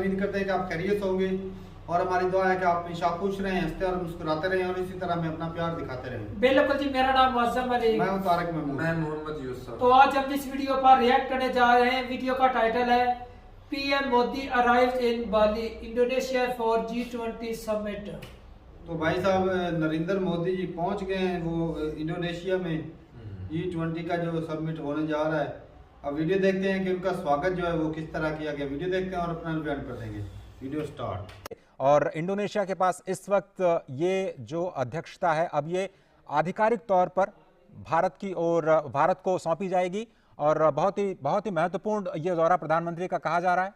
उम्मीद करते हैं कि आप खैरियत होंगे और हमारी दुआ है कि आप हमेशा खुश रहें, हंसते और मुस्कुराते रहें और इसी तरह हमें अपना प्यार दिखाते रहें। बिल्कुल जी, मेरा नाम मुअज्जम अली, मैं हूं तारिक महमूद, मैं मोहम्मद यूसुफ। तो आज हम इस वीडियो पर रिएक्ट करने जा रहे हैं। वीडियो का टाइटल है PM Modi arrives in Bali Indonesia for G20 summit. तो भाई साहब नरेंद्र मोदी जी पहुंच गए हैं वो इंडोनेशिया में G20 का जो समिट होने जा रहा है। अब वीडियो देखते हैं कि उनका स्वागत जो है वो किस तरह किया गया। वीडियो देखते हैं और अपना बयान कर देंगे। Video start. और इंडोनेशिया के पास इस वक्त ये जो अध्यक्षता है अब ये आधिकारिक तौर पर भारत की ओर भारत को सौंपी जाएगी और बहुत ही महत्वपूर्ण ये दौरा प्रधानमंत्री का कहा जा रहा है।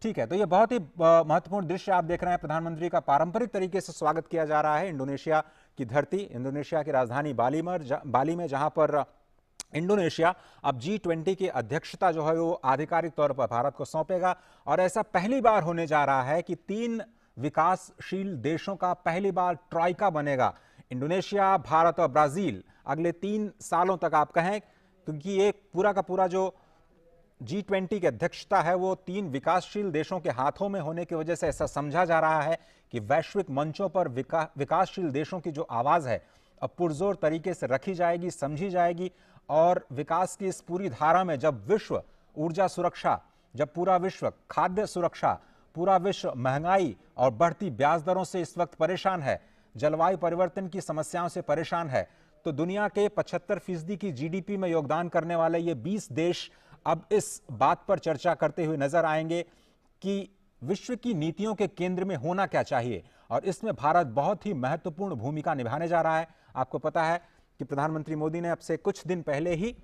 ठीक है, तो ये बहुत ही महत्वपूर्ण दृश्य आप देख रहे हैं। प्रधानमंत्री का पारंपरिक तरीके से स्वागत किया जा रहा है इंडोनेशिया की धरती, इंडोनेशिया की राजधानी बाली में, जहां पर इंडोनेशिया अब G20 की अध्यक्षता जो है वो आधिकारिक तौर पर भारत को सौंपेगा। और ऐसा पहली बार होने जा रहा है कि 3 विकासशील देशों का पहली बार ट्राइका बनेगा, इंडोनेशिया, भारत और ब्राजील। अगले 3 सालों तक आप कहें, क्योंकि ये पूरा का पूरा जो G20 की अध्यक्षता है वो 3 विकासशील देशों के हाथों में होने की वजह से ऐसा समझा जा रहा है कि वैश्विक मंचों पर विकासशील देशों की जो आवाज है अब पुरजोर तरीके से रखी जाएगी, समझी जाएगी। और विकास की इस पूरी धारा में जब विश्व ऊर्जा सुरक्षा, जब पूरा विश्व खाद्य सुरक्षा, पूरा विश्व महंगाई और बढ़ती ब्याज दरों से इस वक्त परेशान है, जलवायु परिवर्तन की समस्याओं से परेशान है, तो दुनिया के 75% की जीडीपी में योगदान करने वाले ये 20 देश अब इस बात पर चर्चा करते हुए नजर आएंगे कि विश्व की नीतियों के केंद्र में होना क्या चाहिए। और इसमें भारत बहुत ही महत्वपूर्ण भूमिका निभाने जा रहा है। आपको पता है कि प्रधानमंत्री मोदी ने अब से कुछ दिन पहले ही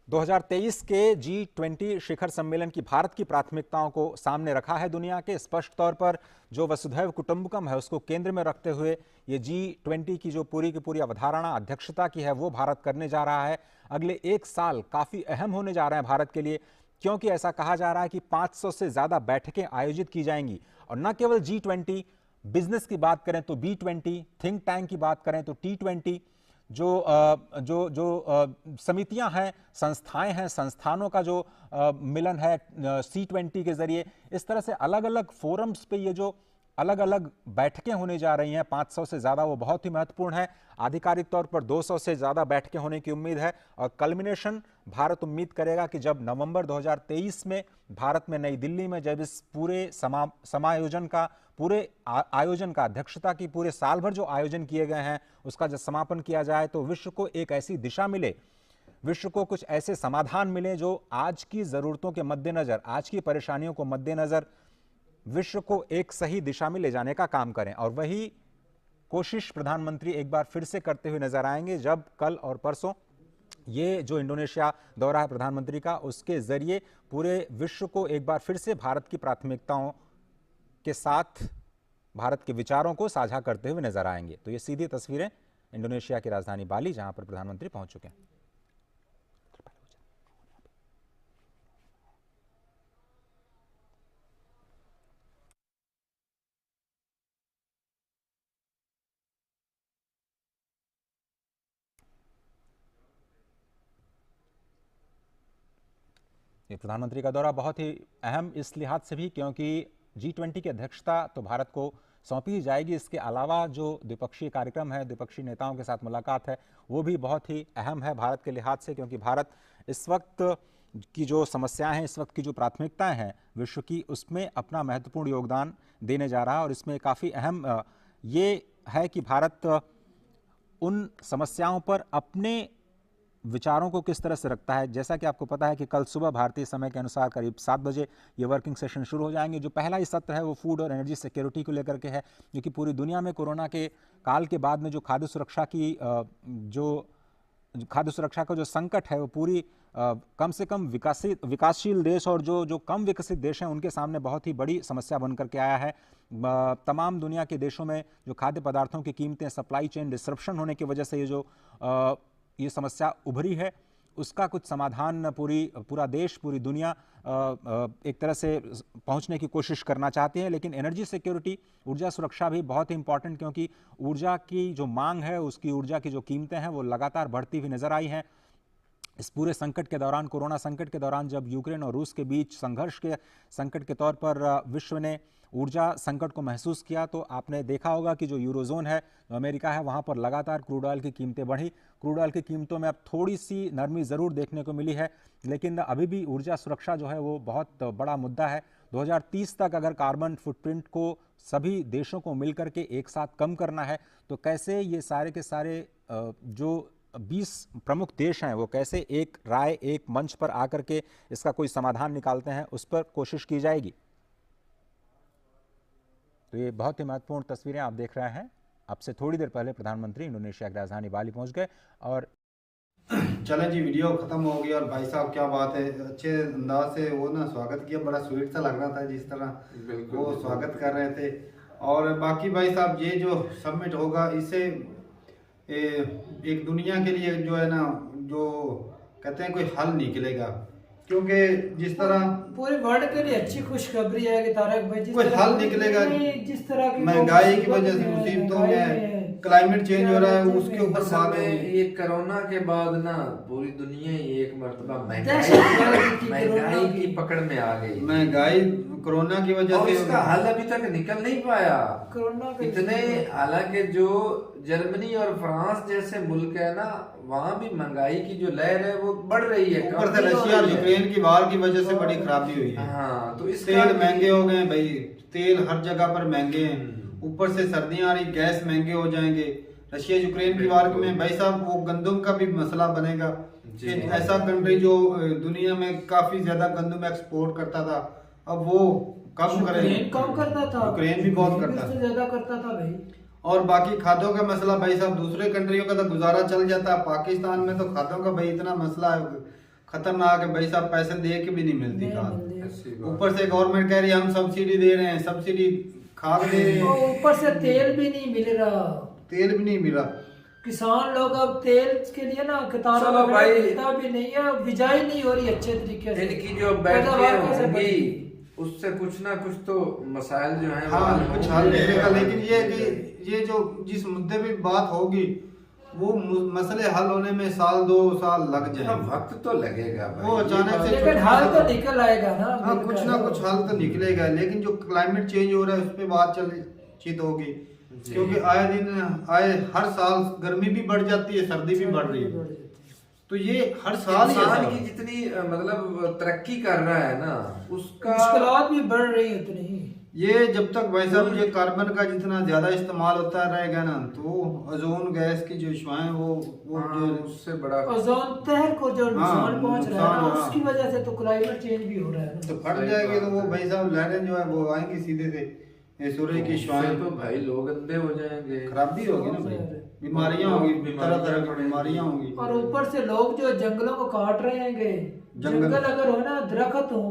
2023 के G20 शिखर सम्मेलन की भारत की प्राथमिकताओं को सामने रखा है दुनिया के। स्पष्ट तौर पर जो वसुधैव कुटुंबकम है उसको केंद्र में रखते हुए ये G20 की जो पूरी की पूरी अवधारणा अध्यक्षता की है वो भारत करने जा रहा है। अगले 1 साल काफी अहम होने जा रहे हैं भारत के लिए, क्योंकि ऐसा कहा जा रहा है कि 500 से ज्यादा बैठकें आयोजित की जाएंगी। और न केवल G20, बिजनेस की बात करें तो B20, थिंक टैंक की बात करें तो T20, जो समितियां हैं, संस्थाएं हैं, संस्थानों का जो मिलन है C20 के जरिए, इस तरह से अलग अलग फोरम्स पे ये जो अलग अलग बैठकें होने जा रही हैं 500 से ज्यादा, वो बहुत ही महत्वपूर्ण है। आधिकारिक तौर पर 200 से ज्यादा बैठकें होने की उम्मीद है। और कल्मिनेशन भारत उम्मीद करेगा कि जब नवंबर 2023 में भारत में नई दिल्ली में जब इस पूरे समायोजन का, पूरे आयोजन का, अध्यक्षता की पूरे साल भर जो आयोजन किए गए हैं उसका जब समापन किया जाए तो विश्व को एक ऐसी दिशा मिले, विश्व को कुछ ऐसे समाधान मिले जो आज की जरूरतों के मद्देनजर, आज की परेशानियों को मद्देनजर विश्व को एक सही दिशा में ले जाने का काम करें। और वही कोशिश प्रधानमंत्री एक बार फिर से करते हुए नजर आएंगे जब कल और परसों ये जो इंडोनेशिया दौरा है प्रधानमंत्री का, उसके जरिए पूरे विश्व को एक बार फिर से भारत की प्राथमिकताओं के साथ भारत के विचारों को साझा करते हुए नजर आएंगे। तो ये सीधी तस्वीरें इंडोनेशिया की राजधानी बाली, जहां पर प्रधानमंत्री पहुंच चुके हैं। ये प्रधानमंत्री का दौरा बहुत ही अहम इस लिहाज से भी क्योंकि G20 की अध्यक्षता तो भारत को सौंपी ही जाएगी। इसके अलावा जो द्विपक्षीय कार्यक्रम है, द्विपक्षीय नेताओं के साथ मुलाकात है, वो भी बहुत ही अहम है भारत के लिहाज से, क्योंकि भारत इस वक्त की जो समस्याएं हैं, इस वक्त की जो प्राथमिकताएं हैं विश्व की, उसमें अपना महत्वपूर्ण योगदान देने जा रहा है। और इसमें काफ़ी अहम ये है कि भारत उन समस्याओं पर अपने विचारों को किस तरह से रखता है। जैसा कि आपको पता है कि कल सुबह भारतीय समय के अनुसार करीब 7 बजे ये वर्किंग सेशन शुरू हो जाएंगे। जो पहला ही सत्र है वो फूड और एनर्जी सिक्योरिटी को लेकर के है, जो कि पूरी दुनिया में कोरोना के काल के बाद में जो खाद्य सुरक्षा का जो संकट है वो पूरी कम से कम विकासशील देश और जो कम विकसित देश हैं उनके सामने बहुत ही बड़ी समस्या बनकर के आया है। तमाम दुनिया के देशों में जो खाद्य पदार्थों की कीमतें, सप्लाई चेन डिसरप्शन होने की वजह से ये समस्या उभरी है, उसका कुछ समाधान पूरा देश, पूरी दुनिया एक तरह से पहुंचने की कोशिश करना चाहती है। लेकिन एनर्जी सिक्योरिटी, ऊर्जा सुरक्षा भी बहुत ही इंपॉर्टेंट, क्योंकि ऊर्जा की जो मांग है, उसकी ऊर्जा की जो कीमतें हैं वो लगातार बढ़ती हुई नजर आई हैं। इस पूरे संकट के दौरान, कोरोना संकट के दौरान, जब यूक्रेन और रूस के बीच संघर्ष के संकट के तौर पर विश्व ने ऊर्जा संकट को महसूस किया, तो आपने देखा होगा कि जो यूरोजोन है, जो अमेरिका है, वहाँ पर लगातार क्रूड ऑयल की कीमतें बढ़ी। क्रूड ऑयल की कीमतों में अब थोड़ी सी नरमी ज़रूर देखने को मिली है, लेकिन अभी भी ऊर्जा सुरक्षा जो है वो बहुत बड़ा मुद्दा है। 2030 तक अगर कार्बन फुटप्रिंट को सभी देशों को मिलकर के एक साथ कम करना है, तो कैसे ये सारे के सारे जो 20 प्रमुख देश हैं वो कैसे एक राय, एक मंच पर आकर के इसका कोई समाधान निकालते हैं, उस पर कोशिश की जाएगी। तो ये बहुत ही महत्वपूर्ण तस्वीरें आप देख रहे हैं। अब से थोड़ी देर पहले प्रधानमंत्री इंडोनेशिया की राजधानी बाली पहुंच गए और चलें जी, वीडियो खत्म हो गई और भाई साहब क्या बात है, अच्छे अंदाज से वो ना स्वागत किया, बड़ा स्वीट सा लग रहा था जिस तरह वो स्वागत कर रहे थे। और बाकी भाई साहब ये जो समिट होगा, इससे एक दुनिया के लिए जो है ना, जो कहते हैं कोई हल निकलेगा, क्योंकि जिस तरह पूरे वर्ल्ड के लिए अच्छी खुशखबरी है कि तारक भाई जिस कोई तरह हल निकलेगा। जिस तरह की महंगाई की वजह से मुसीबतों में, क्लाइमेट चेंज हो रहा है, उसके ऊपर बात है। ये कोरोना के बाद ना पूरी दुनिया ही एक मर्तबा महंगाई की पकड़ में आ गई। महंगाई कोरोना की वजह और से इसका हल अभी तक निकल नहीं पाया। कोरोना इतने, हालांकि जो जर्मनी और फ्रांस जैसे मुल्क है ना, वहाँ भी महंगाई की जो लहर है वो बढ़ रही है। ऊपर से रशिया और यूक्रेन की वार की वजह से बड़ी खराबी हुई है। हाँ, तो इस तेल महंगे हो गए भाई, तेल हर जगह पर महंगे हैं, ऊपर से सर्दियां आ रही, गैस महंगे हो जाएंगे। रशिया यूक्रेन की वार में भाई साहब वो गंदम का भी मसला बनेगा कि ऐसा कंट्री जो दुनिया में काफी ज्यादा गंदम एक्सपोर्ट करता था, अब वो कम करता था, यूक्रेन भी बहुत करता था, ज्यादा करता था भाई। और बाकी खादों का मसला भाई साहब, दूसरे कंट्रियों का तो गुजारा चल जाता है, पाकिस्तान में तो खादों का भाई इतना मसला है खतरनाक है भाई साहब, पैसे दे के भी नहीं मिलती खाद। ऊपर से गवर्नमेंट कह रही है हम सब्सिडी दे रहे हैं, सब्सिडी खाद दे रहे हैं, ऊपर से तेल भी नहीं मिल रहा, तेल भी नहीं मिला। किसान लोग अब तेल के लिए ना कतारों में मिलता भी नहीं है, बिजाई नहीं हो रही अच्छे तरीके से। इनकी जो बैटरियां होंगी उससे कुछ ना कुछ तो मसाइल जो है हाँ, कुछ हल निकलेगा। लेकिन ये कि ये जो जिस मुद्दे पे बात होगी वो मसले हल होने में साल 2 साल लग जाए, वक्त तो लगेगा भाई। वो अचानक से लेकिन हल तो निकल आएगा ना। हाँ, कुछ ना कुछ हल तो निकलेगा। लेकिन जो क्लाइमेट चेंज हो रहा है उस पर बात चर्चित होगी, क्योंकि आए दिन हर साल गर्मी भी बढ़ जाती है, सर्दी भी बढ़ रही है। तो ये हर साल इंसान की जितनी मतलब तरक्की कर रहा है ना, उसका मुश्किलात भी बढ़ रही है उतनी ही। ये जब तक भाई साहब ये कार्बन का जितना ज्यादा इस्तेमाल होता रहेगा ना, तो ओजोन गैस की जो शुआएं वो जो उससे बड़ा ओजोन तहर को जो नुकसान पहुंच रहा है ना, नुकसान, उसकी वजह से तो क्लाइमेट चेंज भी हो रहा है ना। तो फट जाएगी, तो वो भाई साहब लहरें जो है वो आएंगी सीधे से सूर्य की शुआएं, तो भाई लोग अंधे हो जाएंगे, खराबी होगी ना भाई, बीमारियां होगी, तरह तरह की बीमारियां होंगी। और ऊपर से लोग जो जंगलों को काट रहे हैं, जंगल अगर हो ना, दरख्त हो,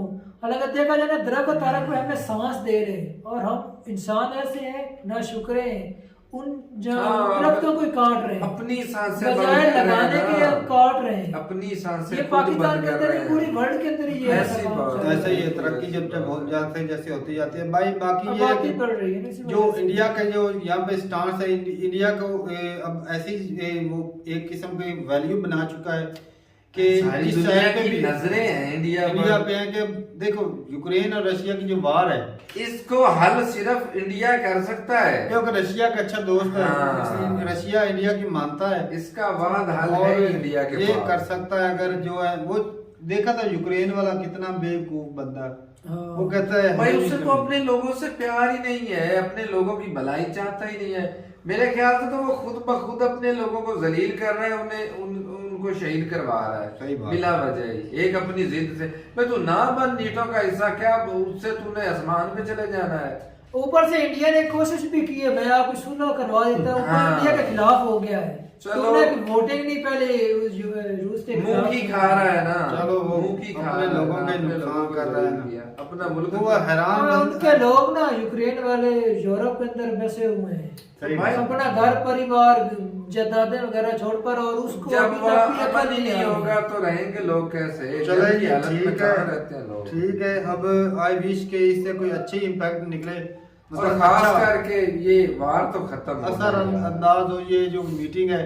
अगर देखा जाए ना दरख्त तारक में हमें सांस दे रहे, और हम इंसान ऐसे हैं ना शुक्र है उन दरख्तों को काट रहे हैं, अपनी सांसें बजाय लगाने के काट रहे हैं, अपनी सांसें। ये पाकिस्तान के अंदर ही, पूरी वर्ल्ड के अंदर ही ऐसे ही तरक्की जब जब हो जाते जैसे होती जाती है भाई। बाकी ये बढ़ रही है जो इंडिया का जो यहाँ पे स्टांस है, इंडिया को अब ऐसी वो एक किस्म की वैल्यू बना चुका है कि जिस दुनिया की नजरें हैं इंडिया पे है कि देखो यूक्रेन और रशिया की जो वार है, इसको हल सिर्फ इंडिया कर सकता है, क्योंकि रशिया का अच्छा दोस्त है, रशिया इंडिया की मानता है, इसका वाद हल है इंडिया के ये कर सकता है। अगर जो है वो देखा था यूक्रेन वाला कितना बेवकूफ बंदा, वो कहता है भाई उससे तो अपने लोगों से प्यार ही नहीं है, अपने लोगों की भलाई चाहता ही नहीं है। मेरे ख्याल से तो वो खुद ब खुद अपने लोगों को जलील कर रहा है, उनको शहीद करवा रहा है बिला वजह ही, एक अपनी जिद से। भाई तू ना बन नीटो का हिस्सा, क्या उससे तूने आसमान पे चले जाना है। ऊपर से इंडिया ने कोशिश भी की है, मैं आपको सुलह करवा देता हूँ, इंडिया के खिलाफ हो गया है। चलो वोटिंग नहीं, पहले रूस के मुंह की खा रहा है ना, चलो वो मुंह की खा अपने लोगों के नुकसान कर रहा है ना, अपना मुल्क वो हैरान। उनके लोग ना यूक्रेन वाले यूरोप के अंदर बसे हुए हैं, भाई अपना घर परिवार जायदादें वगैरह छोड़ पर, और उसको जब अमन ही नहीं होगा तो रहेंगे लोग कैसे। चलिए ठीक ठीक है। अब आई विश के इससे कोई अच्छी इम्पैक्ट निकले, और खास करके ये वार तो खत्म असर अंदाज हो। ये जो मीटिंग है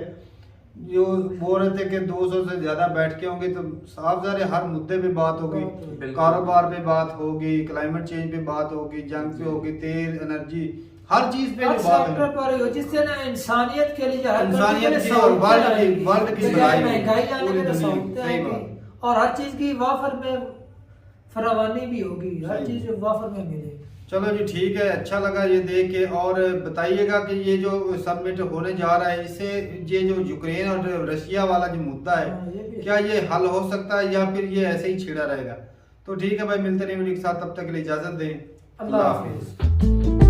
जो बोल रहे थे कि 200 से ज्यादा बैठकें होंगी, तो साफ ज़ाहिर हर मुद्दे पे बात होगी, बिल्कुल। कारोबार पे बात होगी, क्लाइमेट चेंज पे बात होगी, जंग पे होगी, तेल, एनर्जी, हर चीज पे हर जो बात सेक्टर है, पर हो, जिससे ना इंसानियत के लिए हर इंसानियत कंट्री की में और सहूलियत वर्ल्ड की आएगी। भलाई होगी, महंगाई आने पूरी में तो दुनिया की, सहूलियत सही आएगी बात। और हर चीज की वाफर में फरावानी भी होगी, हर सही। चीज वाफर में मिलेगी। चलो जी ठीक है, अच्छा लगा ये देख के। और बताइएगा कि ये जो सबमिट होने जा रहा है, इससे ये जो यूक्रेन और रशिया वाला जो मुद्दा हाँ, ये है, भी है। क्या ये हल हो सकता है या फिर ये ऐसे ही छिड़ा रहेगा? तो ठीक है भाई, मिलते हैं वीडियो के साथ, तब तक के लिए इजाजत दें। अल्लाह हाफिज।